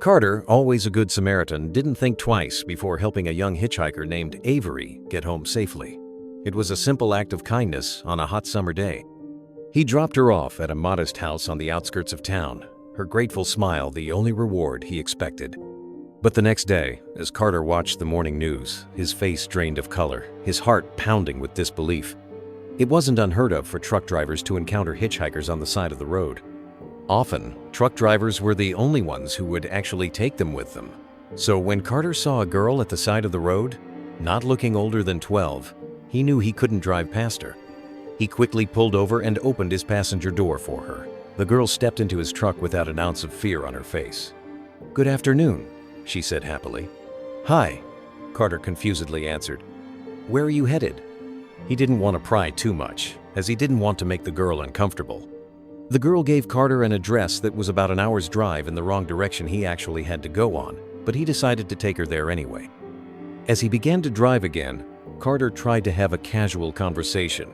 Carter, always a good Samaritan, didn't think twice before helping a young hitchhiker named Avery get home safely. It was a simple act of kindness on a hot summer day. He dropped her off at a modest house on the outskirts of town, her grateful smile the only reward he expected. But the next day, as Carter watched the morning news, his face drained of color, his heart pounding with disbelief. It wasn't unheard of for truck drivers to encounter hitchhikers on the side of the road. Often, truck drivers were the only ones who would actually take them with them. So when Carter saw a girl at the side of the road, not looking older than 12, he knew he couldn't drive past her. He quickly pulled over and opened his passenger door for her. The girl stepped into his truck without an ounce of fear on her face. "Good afternoon," she said happily. "Hi," Carter confusedly answered. "Where are you headed?" He didn't want to pry too much, as he didn't want to make the girl uncomfortable. The girl gave Carter an address that was about an hour's drive in the wrong direction he actually had to go on, but he decided to take her there anyway. As he began to drive again, Carter tried to have a casual conversation.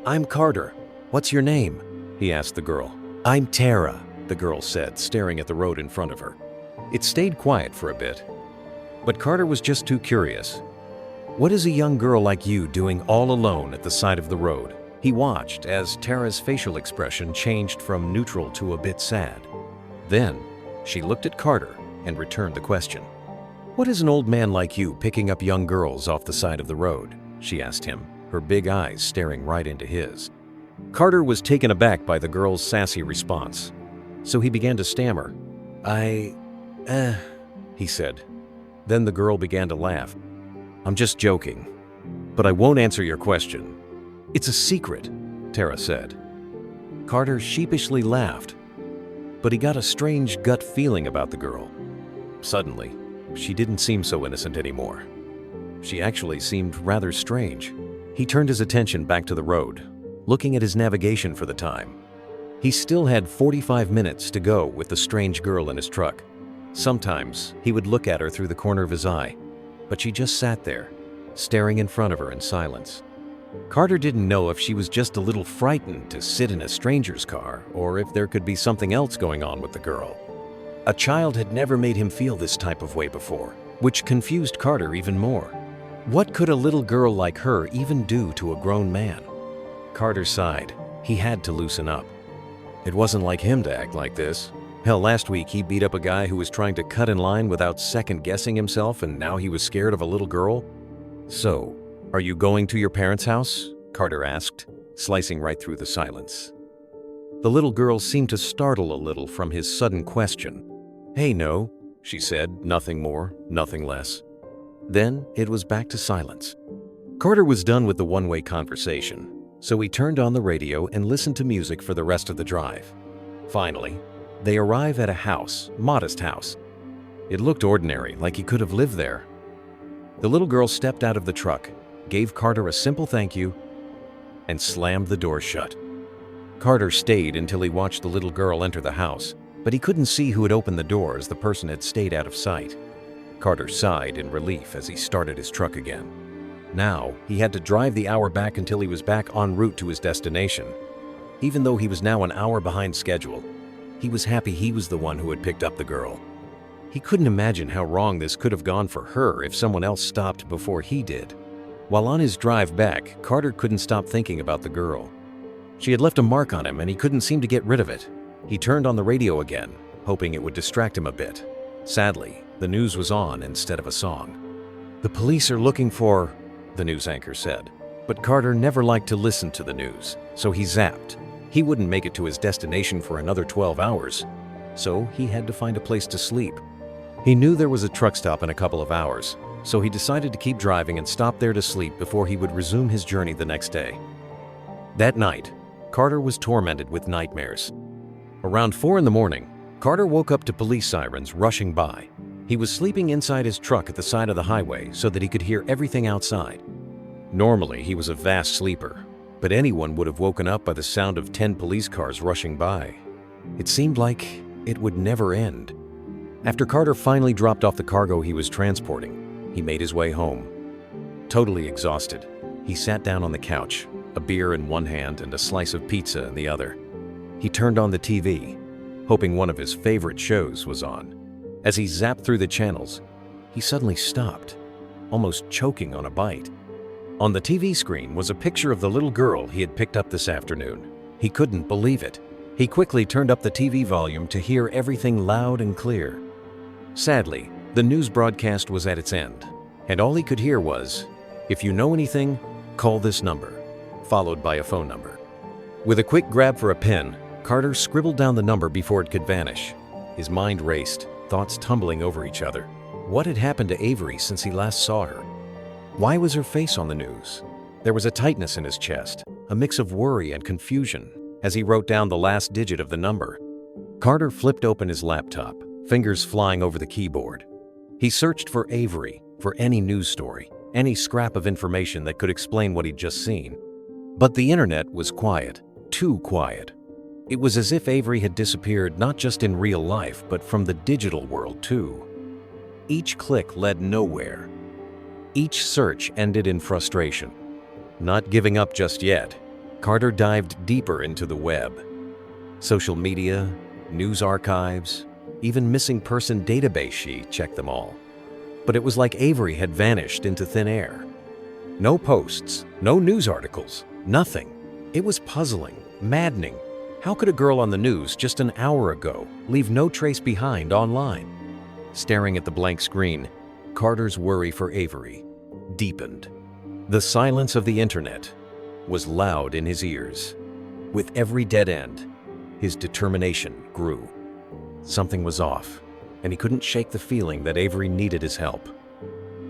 "I'm Carter. What's your name?" he asked the girl. "I'm Tara," the girl said, staring at the road in front of her. It stayed quiet for a bit, but Carter was just too curious. "What is a young girl like you doing all alone at the side of the road?" He watched as Tara's facial expression changed from neutral to a bit sad. Then, she looked at Carter and returned the question. "What is an old man like you picking up young girls off the side of the road?" she asked him, her big eyes staring right into his. Carter was taken aback by the girl's sassy response, so he began to stammer. He said. Then the girl began to laugh. "I'm just joking, but I won't answer your question. It's a secret," Tara said. Carter sheepishly laughed, but he got a strange gut feeling about the girl. Suddenly, she didn't seem so innocent anymore. She actually seemed rather strange. He turned his attention back to the road, looking at his navigation for the time. He still had 45 minutes to go with the strange girl in his truck. Sometimes he would look at her through the corner of his eye, but she just sat there, staring in front of her in silence. Carter didn't know if she was just a little frightened to sit in a stranger's car or if there could be something else going on with the girl. A child had never made him feel this type of way before, which confused Carter even more. What could a little girl like her even do to a grown man? Carter sighed. He had to loosen up. It wasn't like him to act like this. Hell, last week he beat up a guy who was trying to cut in line without second-guessing himself, and now he was scared of a little girl? "So, are you going to your parents' house?" Carter asked, slicing right through the silence. The little girl seemed to startle a little from his sudden question. "Hey, no," she said, nothing more, nothing less. Then it was back to silence. Carter was done with the one-way conversation, so he turned on the radio and listened to music for the rest of the drive. Finally, they arrive at a house, modest house. It looked ordinary, like he could have lived there. The little girl stepped out of the truck, gave Carter a simple thank you, and slammed the door shut. Carter stayed until he watched the little girl enter the house, but he couldn't see who had opened the door as the person had stayed out of sight. Carter sighed in relief as he started his truck again. Now, he had to drive the hour back until he was back en route to his destination. Even though he was now an hour behind schedule, he was happy he was the one who had picked up the girl. He couldn't imagine how wrong this could have gone for her if someone else stopped before he did. While on his drive back, Carter couldn't stop thinking about the girl. She had left a mark on him and he couldn't seem to get rid of it. He turned on the radio again, hoping it would distract him a bit. Sadly, the news was on instead of a song. "The police are looking for," the news anchor said. But Carter never liked to listen to the news, so he zapped. He wouldn't make it to his destination for another 12 hours, so he had to find a place to sleep. He knew there was a truck stop in a couple of hours, so he decided to keep driving and stop there to sleep before he would resume his journey the next day. That night, Carter was tormented with nightmares. Around 4 in the morning, Carter woke up to police sirens rushing by. He was sleeping inside his truck at the side of the highway so that he could hear everything outside. Normally, he was a fast sleeper, but anyone would have woken up by the sound of 10 police cars rushing by. It seemed like it would never end. After Carter finally dropped off the cargo he was transporting, he made his way home. Totally exhausted, he sat down on the couch, a beer in one hand and a slice of pizza in the other. He turned on the TV, hoping one of his favorite shows was on. As he zapped through the channels, he suddenly stopped, almost choking on a bite. On the TV screen was a picture of the little girl he had picked up this afternoon. He couldn't believe it. He quickly turned up the TV volume to hear everything loud and clear. Sadly, the news broadcast was at its end, and all he could hear was, "If you know anything, call this number," followed by a phone number. With a quick grab for a pen, Carter scribbled down the number before it could vanish. His mind raced, thoughts tumbling over each other. What had happened to Avery since he last saw her? Why was her face on the news? There was a tightness in his chest, a mix of worry and confusion, as he wrote down the last digit of the number. Carter flipped open his laptop, fingers flying over the keyboard. He searched for Avery, for any news story, any scrap of information that could explain what he'd just seen. But the internet was quiet, too quiet. It was as if Avery had disappeared not just in real life, but from the digital world too. Each click led nowhere. Each search ended in frustration. Not giving up just yet, Carter dived deeper into the web. Social media, news archives, even missing person database, she checked them all. But it was like Avery had vanished into thin air. No posts, no news articles, nothing. It was puzzling, maddening. How could a girl on the news just an hour ago leave no trace behind online? Staring at the blank screen, Carter's worry for Avery deepened. The silence of the internet was loud in his ears. With every dead end, his determination grew. Something was off, and he couldn't shake the feeling that Avery needed his help.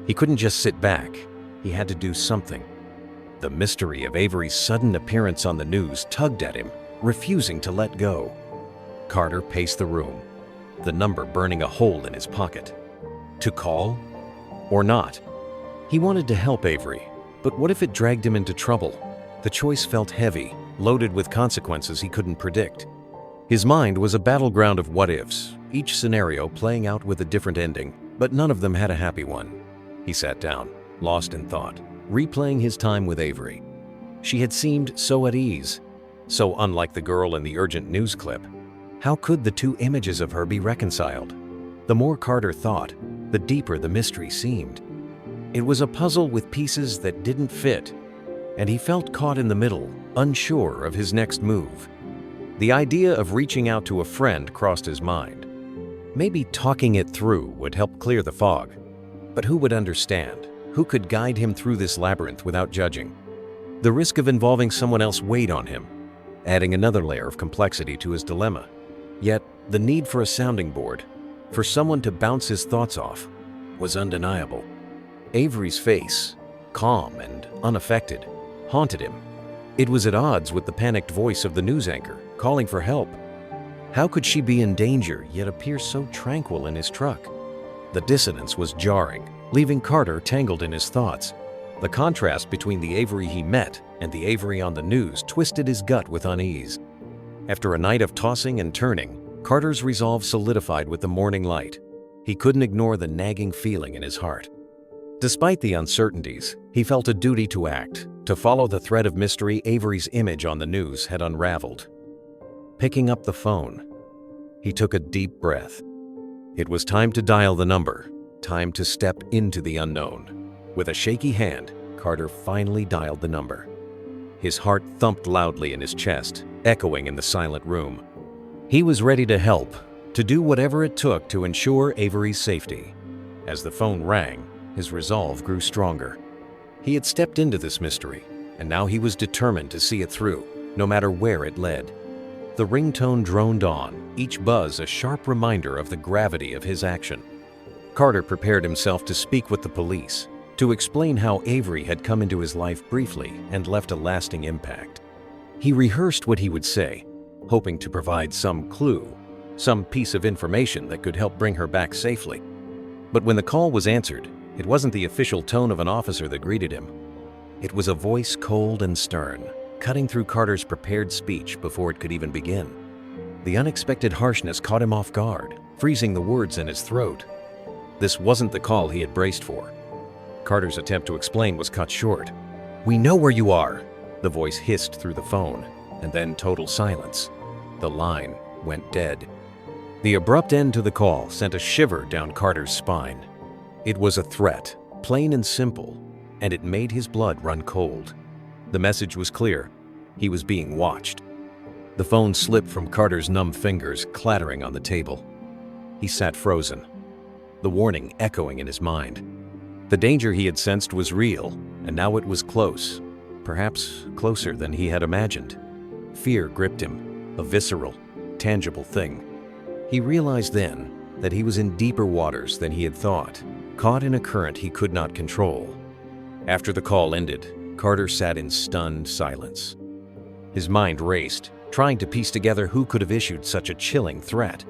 He couldn't just sit back. He had to do something. The mystery of Avery's sudden appearance on the news tugged at him, refusing to let go. Carter paced the room, the number burning a hole in his pocket. To call? Or not? He wanted to help Avery, but what if it dragged him into trouble? The choice felt heavy, loaded with consequences he couldn't predict. His mind was a battleground of what-ifs, each scenario playing out with a different ending, but none of them had a happy one. He sat down, lost in thought, replaying his time with Avery. She had seemed so at ease, so unlike the girl in the urgent news clip. How could the two images of her be reconciled? The more Carter thought, the deeper the mystery seemed. It was a puzzle with pieces that didn't fit, and he felt caught in the middle, unsure of his next move. The idea of reaching out to a friend crossed his mind. Maybe talking it through would help clear the fog. But who would understand? Who could guide him through this labyrinth without judging? The risk of involving someone else weighed on him, adding another layer of complexity to his dilemma. Yet, the need for a sounding board, for someone to bounce his thoughts off, was undeniable. Avery's face, calm and unaffected, haunted him. It was at odds with the panicked voice of the news anchor, calling for help. How could she be in danger, yet appear so tranquil in his truck? The dissonance was jarring, leaving Carter tangled in his thoughts. The contrast between the Avery he met and the Avery on the news twisted his gut with unease. After a night of tossing and turning, Carter's resolve solidified with the morning light. He couldn't ignore the nagging feeling in his heart. Despite the uncertainties, he felt a duty to act, to follow the thread of mystery Avery's image on the news had unraveled. Picking up the phone, he took a deep breath. It was time to dial the number, time to step into the unknown. With a shaky hand, Carter finally dialed the number. His heart thumped loudly in his chest, echoing in the silent room. He was ready to help, to do whatever it took to ensure Avery's safety. As the phone rang, his resolve grew stronger. He had stepped into this mystery, and now he was determined to see it through, no matter where it led. The ringtone droned on, each buzz a sharp reminder of the gravity of his action. Carter prepared himself to speak with the police, to explain how Avery had come into his life briefly and left a lasting impact. He rehearsed what he would say, hoping to provide some clue, some piece of information that could help bring her back safely. But when the call was answered, it wasn't the official tone of an officer that greeted him. It was a voice cold and stern, cutting through Carter's prepared speech before it could even begin. The unexpected harshness caught him off guard, freezing the words in his throat. This wasn't the call he had braced for. Carter's attempt to explain was cut short. "We know where you are," the voice hissed through the phone, and then total silence. The line went dead. The abrupt end to the call sent a shiver down Carter's spine. It was a threat, plain and simple, and it made his blood run cold. The message was clear. He was being watched. The phone slipped from Carter's numb fingers, clattering on the table. He sat frozen, the warning echoing in his mind. The danger he had sensed was real, and now it was close, perhaps closer than he had imagined. Fear gripped him, a visceral, tangible thing. He realized then that he was in deeper waters than he had thought, caught in a current he could not control. After the call ended, Carter sat in stunned silence. His mind raced, trying to piece together who could have issued such a chilling threat.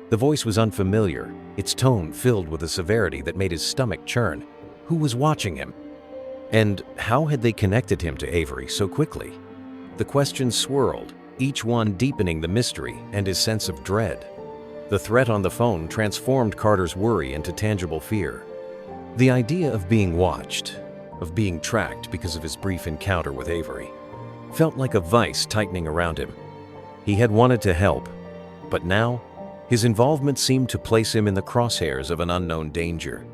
The voice was unfamiliar, its tone filled with a severity that made his stomach churn. Who was watching him? And how had they connected him to Avery so quickly? The questions swirled, each one deepening the mystery and his sense of dread. The threat on the phone transformed Carter's worry into tangible fear. The idea of being watched, of being tracked because of his brief encounter with Avery, felt like a vice tightening around him. He had wanted to help, but now his involvement seemed to place him in the crosshairs of an unknown danger.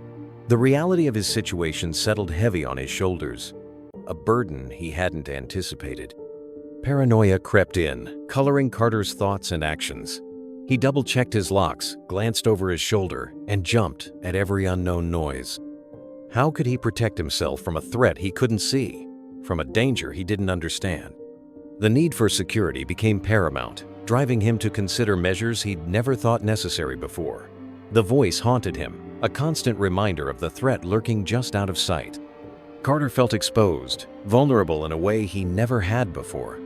The reality of his situation settled heavy on his shoulders, a burden he hadn't anticipated. Paranoia crept in, coloring Carter's thoughts and actions. He double-checked his locks, glanced over his shoulder, and jumped at every unknown noise. How could he protect himself from a threat he couldn't see, from a danger he didn't understand? The need for security became paramount, driving him to consider measures he'd never thought necessary before. The voice haunted him, a constant reminder of the threat lurking just out of sight. Carter felt exposed, vulnerable in a way he never had before.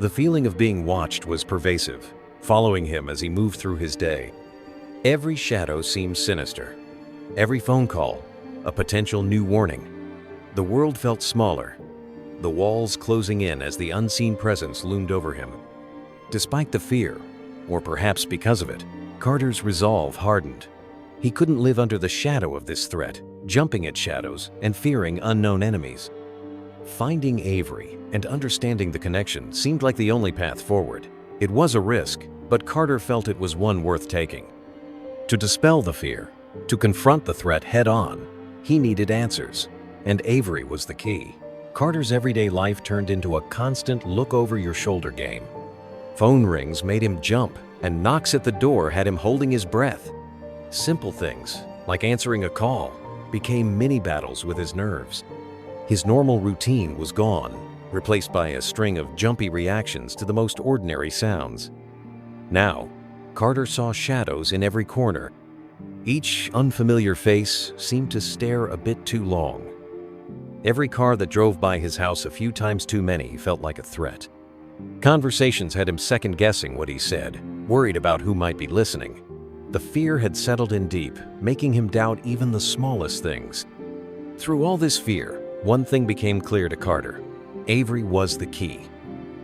The feeling of being watched was pervasive, following him as he moved through his day. Every shadow seemed sinister. Every phone call, a potential new warning. The world felt smaller, the walls closing in as the unseen presence loomed over him. Despite the fear, or perhaps because of it, Carter's resolve hardened. He couldn't live under the shadow of this threat, jumping at shadows and fearing unknown enemies. Finding Avery and understanding the connection seemed like the only path forward. It was a risk, but Carter felt it was one worth taking. To dispel the fear, to confront the threat head-on, he needed answers, and Avery was the key. Carter's everyday life turned into a constant look-over-your-shoulder game. Phone rings made him jump, and knocks at the door had him holding his breath. Simple things, like answering a call, became mini-battles with his nerves. His normal routine was gone, replaced by a string of jumpy reactions to the most ordinary sounds. Now, Carter saw shadows in every corner. Each unfamiliar face seemed to stare a bit too long. Every car that drove by his house a few times too many felt like a threat. Conversations had him second-guessing what he said, worried about who might be listening. The fear had settled in deep, making him doubt even the smallest things. Through all this fear, one thing became clear to Carter. Avery was the key.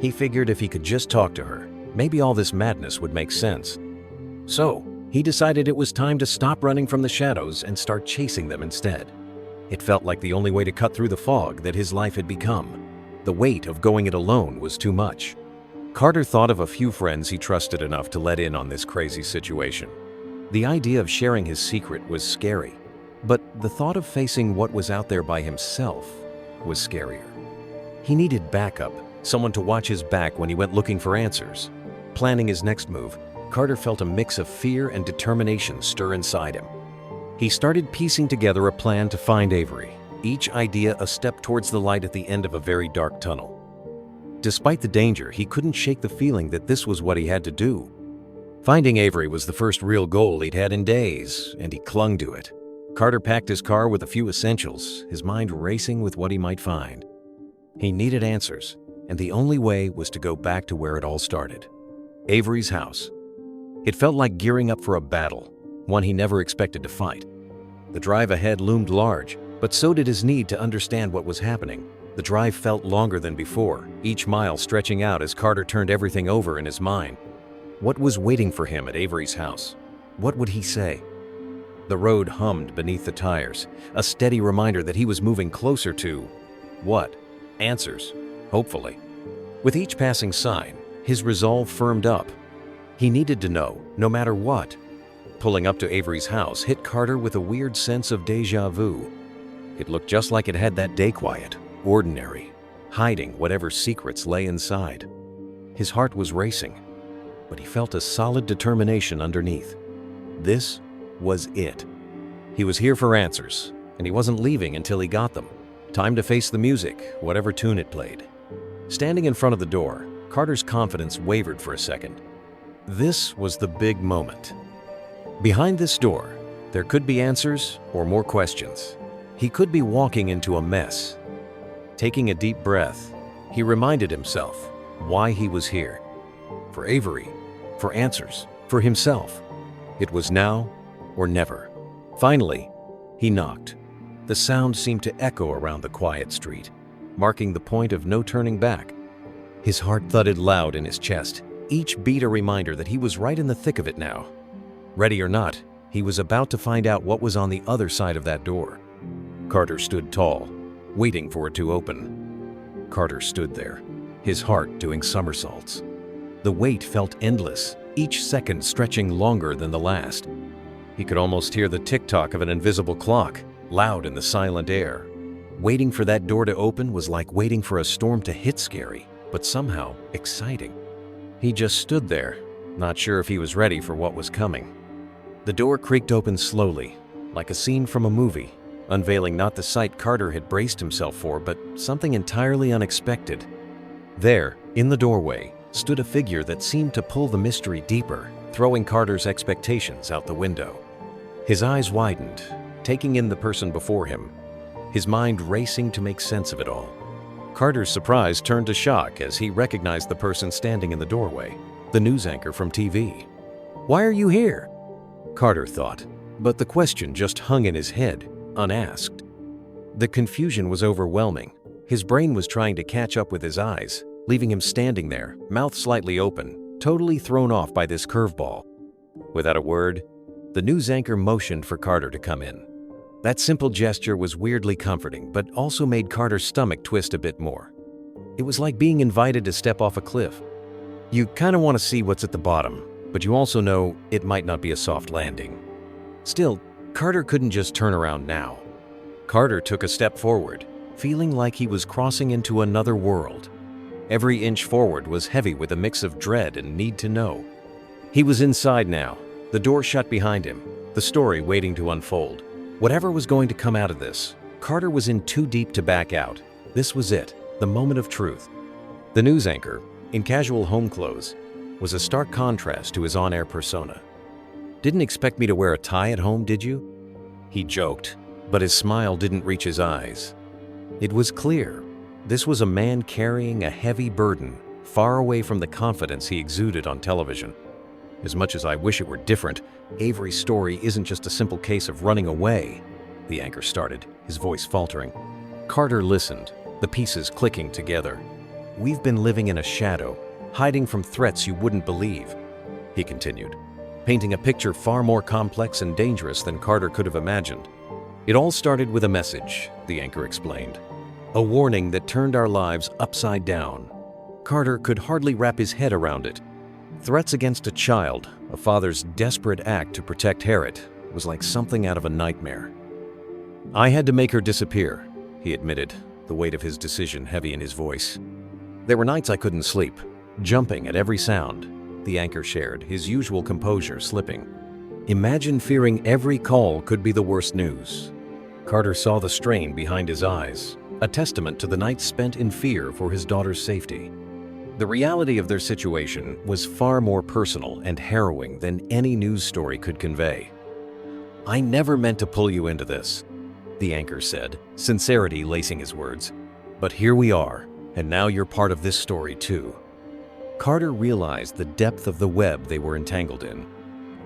He figured if he could just talk to her, maybe all this madness would make sense. So, he decided it was time to stop running from the shadows and start chasing them instead. It felt like the only way to cut through the fog that his life had become. The weight of going it alone was too much. Carter thought of a few friends he trusted enough to let in on this crazy situation. The idea of sharing his secret was scary, but the thought of facing what was out there by himself was scarier. He needed backup, someone to watch his back when he went looking for answers. Planning his next move, Carter felt a mix of fear and determination stir inside him. He started piecing together a plan to find Avery, each idea a step towards the light at the end of a very dark tunnel. Despite the danger, he couldn't shake the feeling that this was what he had to do. Finding Avery was the first real goal he'd had in days, and he clung to it. Carter packed his car with a few essentials, his mind racing with what he might find. He needed answers, and the only way was to go back to where it all started. Avery's house. It felt like gearing up for a battle, one he never expected to fight. The drive ahead loomed large, but so did his need to understand what was happening. The drive felt longer than before, each mile stretching out as Carter turned everything over in his mind. What was waiting for him at Avery's house? What would he say? The road hummed beneath the tires, a steady reminder that he was moving closer to what? Answers, hopefully. With each passing sign, his resolve firmed up. He needed to know, no matter what. Pulling up to Avery's house hit Carter with a weird sense of déjà vu. It looked just like it had that day, quiet, ordinary, hiding whatever secrets lay inside. His heart was racing, but he felt a solid determination underneath. This was it. He was here for answers, and he wasn't leaving until he got them. Time to face the music, whatever tune it played. Standing in front of the door, Carter's confidence wavered for a second. This was the big moment. Behind this door, there could be answers or more questions. He could be walking into a mess. Taking a deep breath, he reminded himself why he was here. For Avery, for answers, for himself. It was now or never. Finally, he knocked. The sound seemed to echo around the quiet street, marking the point of no turning back. His heart thudded loud in his chest, each beat a reminder that he was right in the thick of it now. Ready or not, he was about to find out what was on the other side of that door. Carter stood tall, waiting for it to open. Carter stood there, his heart doing somersaults. The wait felt endless, each second stretching longer than the last. He could almost hear the tick-tock of an invisible clock, loud in the silent air. Waiting for that door to open was like waiting for a storm to hit, scary, but somehow exciting. He just stood there, not sure if he was ready for what was coming. The door creaked open slowly, like a scene from a movie, unveiling not the sight Carter had braced himself for, but something entirely unexpected. There, in the doorway, stood a figure that seemed to pull the mystery deeper, throwing Carter's expectations out the window. His eyes widened, taking in the person before him, his mind racing to make sense of it all. Carter's surprise turned to shock as he recognized the person standing in the doorway, the news anchor from TV. "Why are you here?" Carter thought, but the question just hung in his head, unasked. The confusion was overwhelming. His brain was trying to catch up with his eyes, leaving him standing there, mouth slightly open, totally thrown off by this curveball. Without a word, the news anchor motioned for Carter to come in. That simple gesture was weirdly comforting, but also made Carter's stomach twist a bit more. It was like being invited to step off a cliff. You kind of want to see what's at the bottom, but you also know it might not be a soft landing. Still, Carter couldn't just turn around now. Carter took a step forward, feeling like he was crossing into another world. Every inch forward was heavy with a mix of dread and need to know. He was inside now, the door shut behind him, the story waiting to unfold. Whatever was going to come out of this, Carter was in too deep to back out. This was it, the moment of truth. The news anchor, in casual home clothes, was a stark contrast to his on-air persona. "Didn't expect me to wear a tie at home, did you?" He joked, but his smile didn't reach his eyes. It was clear. This was a man carrying a heavy burden, far away from the confidence he exuded on television. As much as I wish it were different, Avery's story isn't just a simple case of running away, the anchor started, his voice faltering. Carter listened, the pieces clicking together. "We've been living in a shadow, hiding from threats you wouldn't believe," he continued, painting a picture far more complex and dangerous than Carter could have imagined. "It all started with a message," the anchor explained. "A warning that turned our lives upside down." Carter could hardly wrap his head around it. Threats against a child, a father's desperate act to protect Harriet, was like something out of a nightmare. "I had to make her disappear," he admitted, the weight of his decision heavy in his voice. "There were nights I couldn't sleep, jumping at every sound," the anchor shared, his usual composure slipping. "Imagine fearing every call could be the worst news." Carter saw the strain behind his eyes, a testament to the nights spent in fear for his daughter's safety. The reality of their situation was far more personal and harrowing than any news story could convey. "I never meant to pull you into this," the anchor said, sincerity lacing his words. "But here we are, and now you're part of this story too." Carter realized the depth of the web they were entangled in.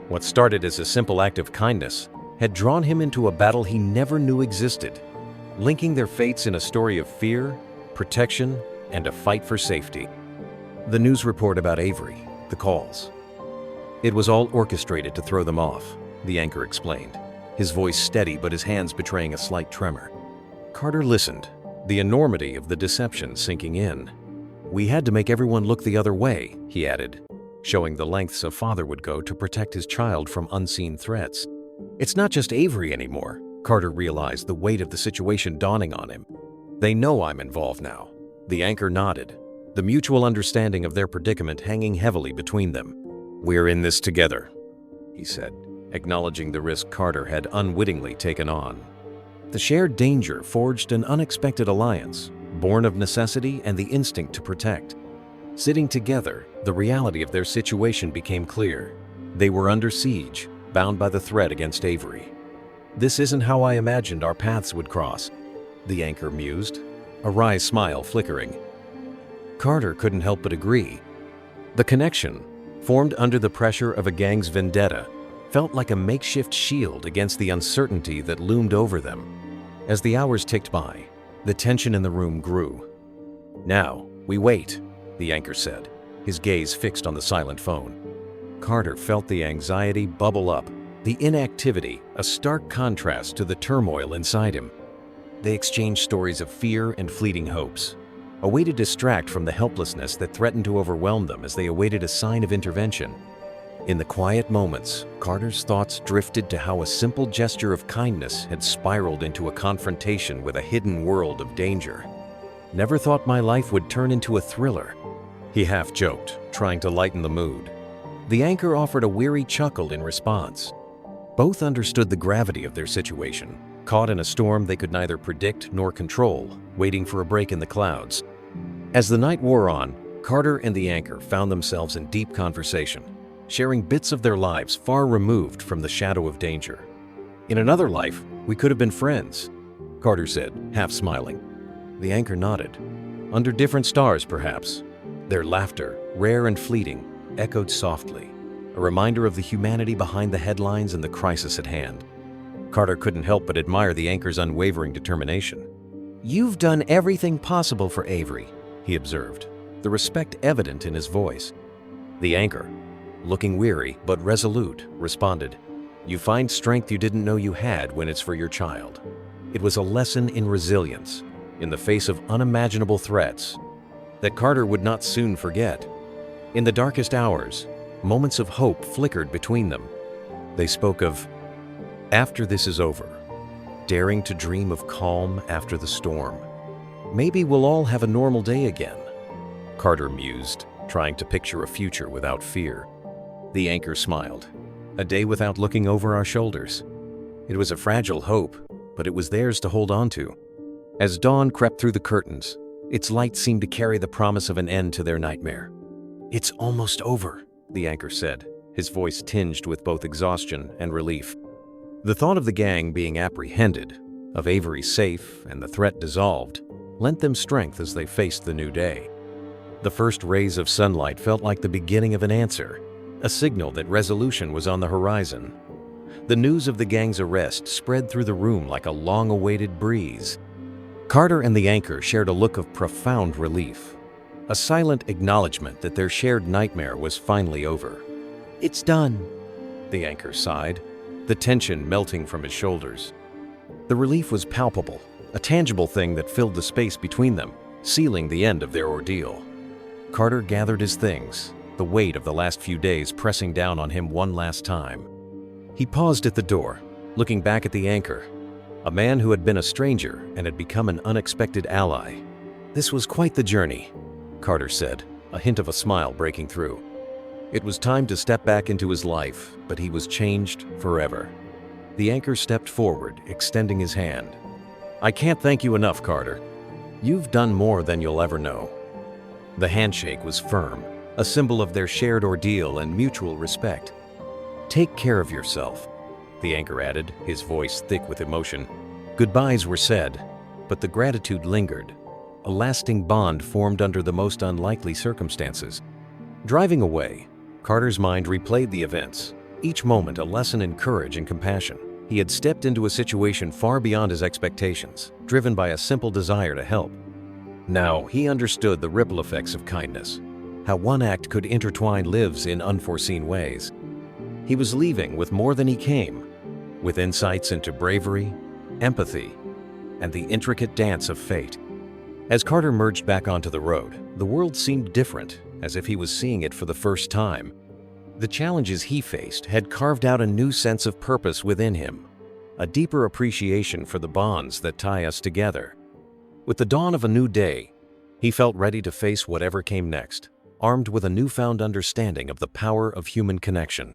What started as a simple act of kindness had drawn him into a battle he never knew existed, linking their fates in a story of fear, protection, and a fight for safety. The news report about Avery, the calls. "It was all orchestrated to throw them off," the anchor explained, his voice steady but his hands betraying a slight tremor. Carter listened, the enormity of the deception sinking in. "We had to make everyone look the other way," he added, showing the lengths a father would go to protect his child from unseen threats. It's not just Avery anymore, Carter realized, the weight of the situation dawning on him. They know I'm involved now. The anchor nodded, the mutual understanding of their predicament hanging heavily between them. We're in this together, he said, acknowledging the risk Carter had unwittingly taken on. The shared danger forged an unexpected alliance, born of necessity and the instinct to protect. Sitting together, the reality of their situation became clear. They were under siege, bound by the threat against Avery. This isn't how I imagined our paths would cross, the anchor mused, a wry smile flickering. Carter couldn't help but agree. The connection, formed under the pressure of a gang's vendetta, felt like a makeshift shield against the uncertainty that loomed over them. As the hours ticked by, the tension in the room grew. Now, we wait, the anchor said, his gaze fixed on the silent phone. Carter felt the anxiety bubble up, the inactivity a stark contrast to the turmoil inside him. They exchanged stories of fear and fleeting hopes, a way to distract from the helplessness that threatened to overwhelm them as they awaited a sign of intervention. In the quiet moments, Carter's thoughts drifted to how a simple gesture of kindness had spiraled into a confrontation with a hidden world of danger. Never thought my life would turn into a thriller, he half joked, trying to lighten the mood. The anchor offered a weary chuckle in response. Both understood the gravity of their situation, caught in a storm they could neither predict nor control, waiting for a break in the clouds. As the night wore on, Carter and the anchor found themselves in deep conversation, sharing bits of their lives far removed from the shadow of danger. In another life, we could have been friends, Carter said, half smiling. The anchor nodded. Under different stars, perhaps. Their laughter, rare and fleeting, echoed softly, a reminder of the humanity behind the headlines and the crisis at hand. Carter couldn't help but admire the anchor's unwavering determination. "You've done everything possible for Avery," he observed, the respect evident in his voice. The anchor, looking weary but resolute, responded, "You find strength you didn't know you had when it's for your child." It was a lesson in resilience, in the face of unimaginable threats, that Carter would not soon forget. In the darkest hours, moments of hope flickered between them. They spoke of, "After this is over, daring to dream of calm after the storm. Maybe we'll all have a normal day again," Carter mused, trying to picture a future without fear. The anchor smiled. "A day without looking over our shoulders." It was a fragile hope, but it was theirs to hold on to. As dawn crept through the curtains, its light seemed to carry the promise of an end to their nightmare. "It's almost over," the anchor said, his voice tinged with both exhaustion and relief. The thought of the gang being apprehended, of Avery safe and the threat dissolved, lent them strength as they faced the new day. The first rays of sunlight felt like the beginning of an answer, a signal that resolution was on the horizon. The news of the gang's arrest spread through the room like a long-awaited breeze. Carter and the anchor shared a look of profound relief, a silent acknowledgement that their shared nightmare was finally over. "It's done," the anchor sighed, the tension melting from his shoulders. The relief was palpable, a tangible thing that filled the space between them, sealing the end of their ordeal. Carter gathered his things, the weight of the last few days pressing down on him one last time. He paused at the door, looking back at the anchor, a man who had been a stranger and had become an unexpected ally. "This was quite the journey," Carter said, a hint of a smile breaking through. It was time to step back into his life, but he was changed forever. The anchor stepped forward, extending his hand. "I can't thank you enough, Carter. You've done more than you'll ever know." The handshake was firm, a symbol of their shared ordeal and mutual respect. "Take care of yourself," the anchor added, his voice thick with emotion. Goodbyes were said, but the gratitude lingered. A lasting bond formed under the most unlikely circumstances. Driving away, Carter's mind replayed the events, each moment a lesson in courage and compassion. He had stepped into a situation far beyond his expectations, driven by a simple desire to help. Now he understood the ripple effects of kindness, how one act could intertwine lives in unforeseen ways. He was leaving with more than he came, with insights into bravery, empathy, and the intricate dance of fate. As Carter merged back onto the road, the world seemed different, as if he was seeing it for the first time. The challenges he faced had carved out a new sense of purpose within him, a deeper appreciation for the bonds that tie us together. With the dawn of a new day, he felt ready to face whatever came next, armed with a newfound understanding of the power of human connection.